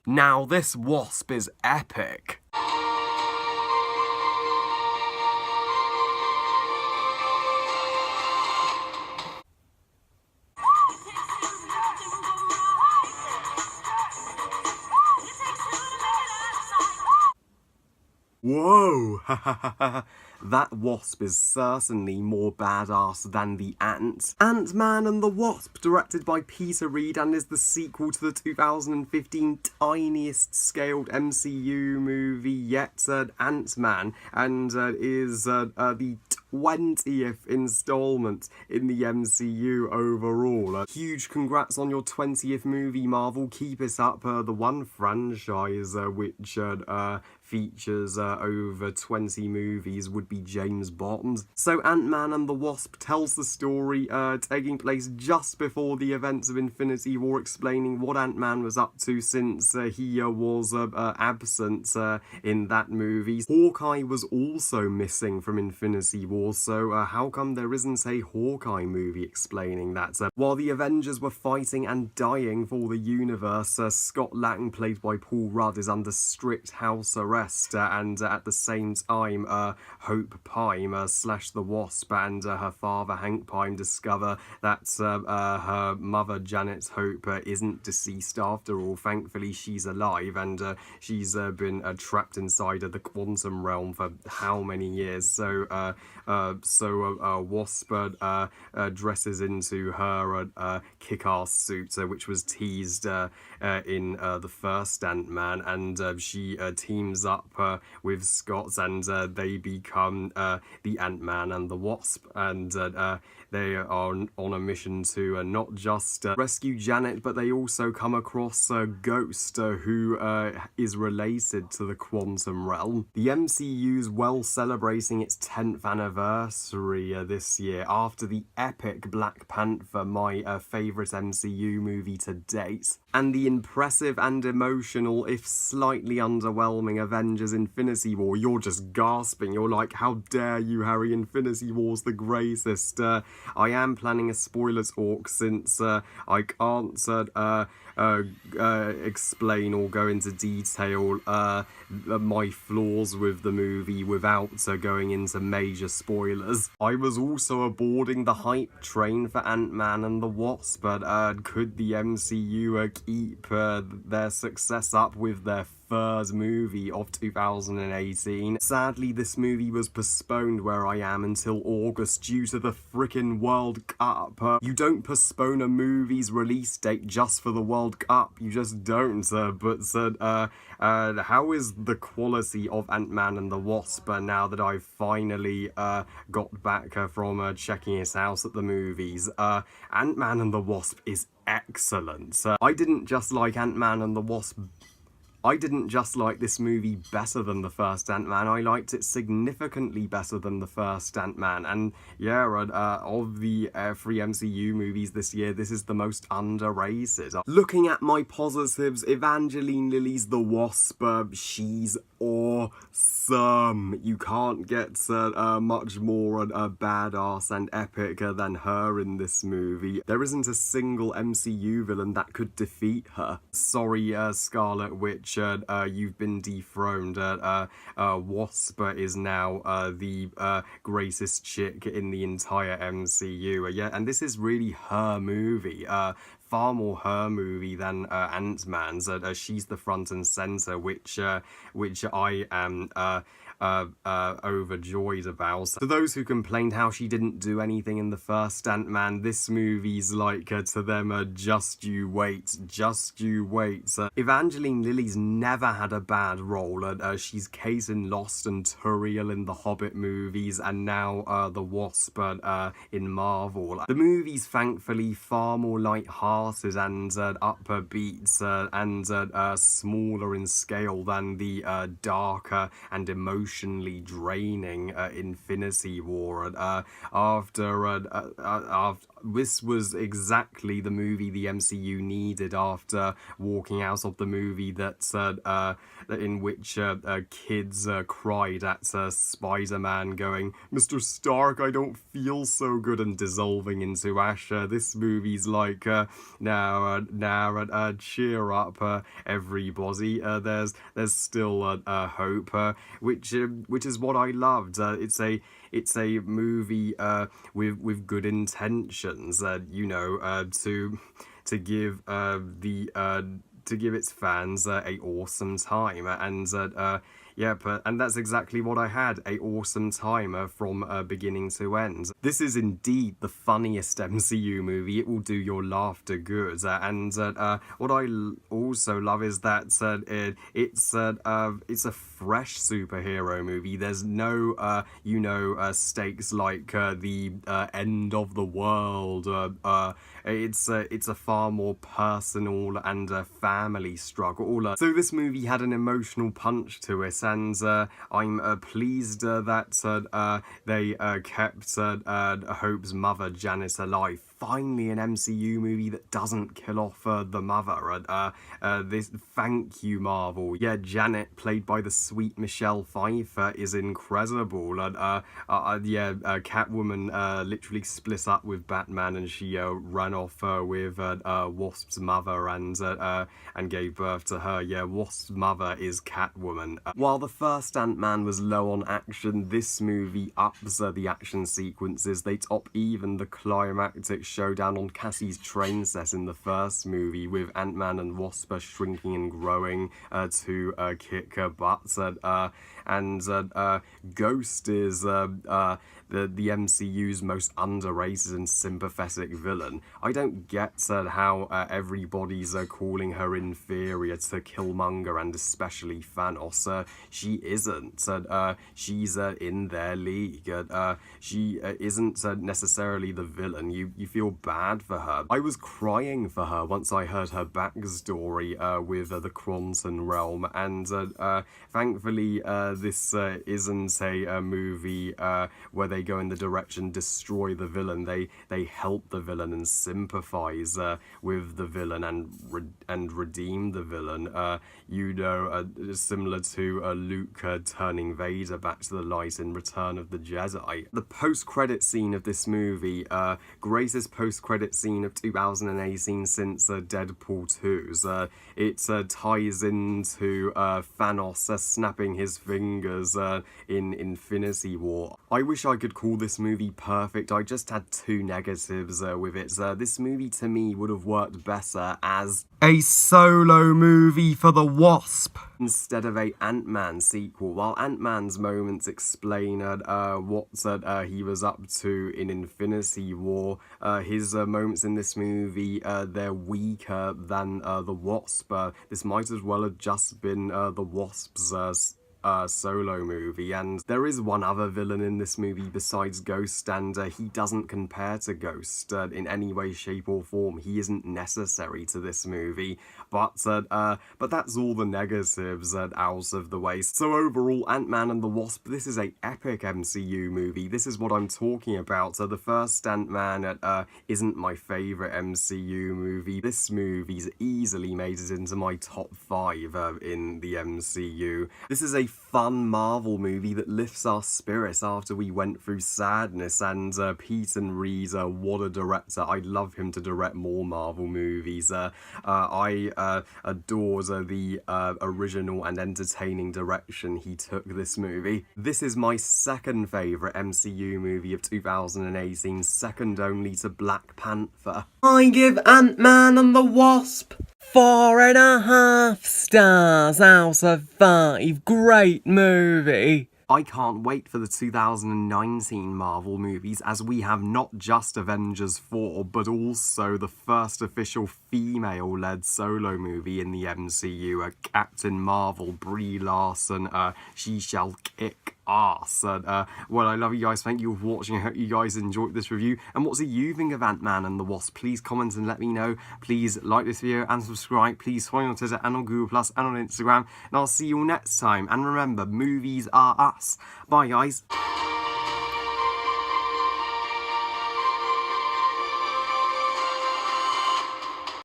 Now this Wasp is epic. Whoa! That Wasp is certainly more badass than the Ant. Ant-Man and the Wasp, directed by Peter Reed, and is the sequel to the 2015 tiniest scaled MCU movie yet, Ant-Man, and is the 20th installment in the MCU overall. Huge congrats on your 20th movie, Marvel. Keep it up. The one franchise which features over 20 movies would be James Bond. So Ant-Man and the Wasp tells the story taking place just before the events of Infinity War, explaining what Ant-Man was up to since he was absent in that movie. Hawkeye was also missing from Infinity War, so how come there isn't a Hawkeye movie explaining that? While the Avengers were fighting and dying for the universe, Scott Lang, played by Paul Rudd, is under strict house arrest, and at the same time Hope Pym slash the Wasp and her father Hank Pym discover that her mother Janet Hope isn't deceased after all. Thankfully she's alive, and she's been trapped inside of the quantum realm for how many years. So Wasp dresses into her kick-ass suit, which was teased in the first Ant-Man, and she teams up with Scott, and they become the Ant-Man and the Wasp, and they are on a mission to not just rescue Janet, but they also come across Ghost, who is related to the quantum realm. The MCU's well celebrating its 10th anniversary this year after the epic Black Panther, my favourite MCU movie to date, and the impressive and emotional, if slightly underwhelming, Avengers Infinity War. You're just gasping. You're like, how dare you, Harry? Infinity War's the greatest. I am planning a spoiler talk since I can't explain or go into detail my flaws with the movie without going into major spoilers. I was also aboarding the hype train for Ant-Man and the Wasp, but could the MCU keep their success up with their third movie of 2018. Sadly, this movie was postponed where I am until August due to the frickin' World Cup. You don't postpone a movie's release date just for the World Cup. You just don't. How is the quality of Ant-Man and the Wasp now that I've finally got back from checking it out at the movies? Ant-Man and the Wasp is excellent. I didn't just like Ant-Man and the Wasp. I didn't just like this movie better than the first Ant-Man, I liked it significantly better than the first Ant-Man. And yeah, of the three MCU movies this year, this is the most underrated. Looking at my positives, Evangeline Lilly's the Wasp, she's awesome. You can't get much more badass and epic than her in this movie. There isn't a single MCU villain that could defeat her. Sorry, Scarlet Witch, you've been dethroned. Wasp is now the greatest chick in the entire MCU. Yeah, and this is really her movie. Far more her movie than Ant-Man's. She's the front and center, which I am overjoyed about. For those who complained how she didn't do anything in the first Ant-Man, this movie's like to them, just you wait, just you wait. Evangeline Lilly's never had a bad role. She's Kate in Lost and Turiel in the Hobbit movies, and now the Wasp in Marvel. The movie's thankfully far more light-hearted and upbeat and smaller in scale than the darker and emotional emotionally draining Infinity War. After this was exactly the movie the MCU needed after walking out of the movie in which kids cried at Spider-Man going, "Mr. Stark, I don't feel so good," and dissolving into ash. This movie's like, cheer up, everybody. There's still hope, which is what I loved. It's a movie with good intentions, to give to give its fans a awesome time, and that's exactly what I had, a awesome time from beginning to end. This is indeed the funniest MCU movie. It will do your laughter good, what I also love is that it's a fresh superhero movie. There's no stakes like the end of the world. It's a far more personal and family struggle. So this movie had an emotional punch to it, and I'm pleased that they kept Hope's mother, Janet, alive. Finally, an MCU movie that doesn't kill off the mother. Thank you, Marvel. Yeah, Janet, played by the sweet Michelle Pfeiffer, is incredible. Catwoman literally split up with Batman, and she ran off with Wasp's mother and gave birth to her. Yeah, Wasp's mother is Catwoman. While the first Ant-Man was low on action, this movie ups the action sequences. They top even the climactic showdown on Cassie's train set in the first movie, with Ant-Man and Wasp shrinking and growing to kick butt. Ghost is the MCU's most underrated and sympathetic villain. I don't get how everybody's calling her inferior to Killmonger and especially Thanos. She isn't. She's in their league. She isn't necessarily the villain. You feel bad for her. I was crying for her once I heard her backstory with the Quantum Realm, and thankfully this isn't a movie where they go in the direction destroy the villain. They help the villain and sympathize with the villain and redeem the villain. Similar to Luke turning Vader back to the light in Return of the Jedi. The post-credit scene of this movie, greatest post-credit scene of 2018 since Deadpool 2's. It ties into Thanos snapping his fingers in Infinity War. I wish I could call this movie perfect. I just had two negatives with it. This movie to me would have worked better as a solo movie for the Wasp instead of a Ant-Man sequel. While Ant-Man's moments explain what he was up to in Infinity War, his moments in this movie, they're weaker than the Wasp. This might as well have just been the Wasp's solo movie, and there is one other villain in this movie besides Ghost, and he doesn't compare to Ghost in any way, shape or form. He isn't necessary to this movie, but that's all the negatives out of the way. So overall, Ant-Man and the Wasp, this is a epic MCU movie. This is what I'm talking about. The first Ant-Man isn't my favourite MCU movie. This movie's easily made it into my top 5 in the MCU. This is a fun Marvel movie that lifts our spirits after we went through sadness, and Peyton Reed, what a director. I'd love him to direct more Marvel movies. I adore the original and entertaining direction he took this movie. This is my second favourite MCU movie of 2018, second only to Black Panther. I give Ant-Man and the Wasp 4.5 stars out of 5. Great movie. I can't wait for the 2019 Marvel movies, as we have not just Avengers 4, but also the first official female-led solo movie in the MCU, Captain Marvel, Brie Larson. She shall kick arse. And, well, I love you guys. Thank you for watching. I hope you guys enjoyed this review. And what do you think of Ant-Man and the Wasp? Please comment and let me know. Please like this video and subscribe. Please follow me on Twitter and on Google Plus and on Instagram. And I'll see you all next time. And remember, movies are us. Bye, guys.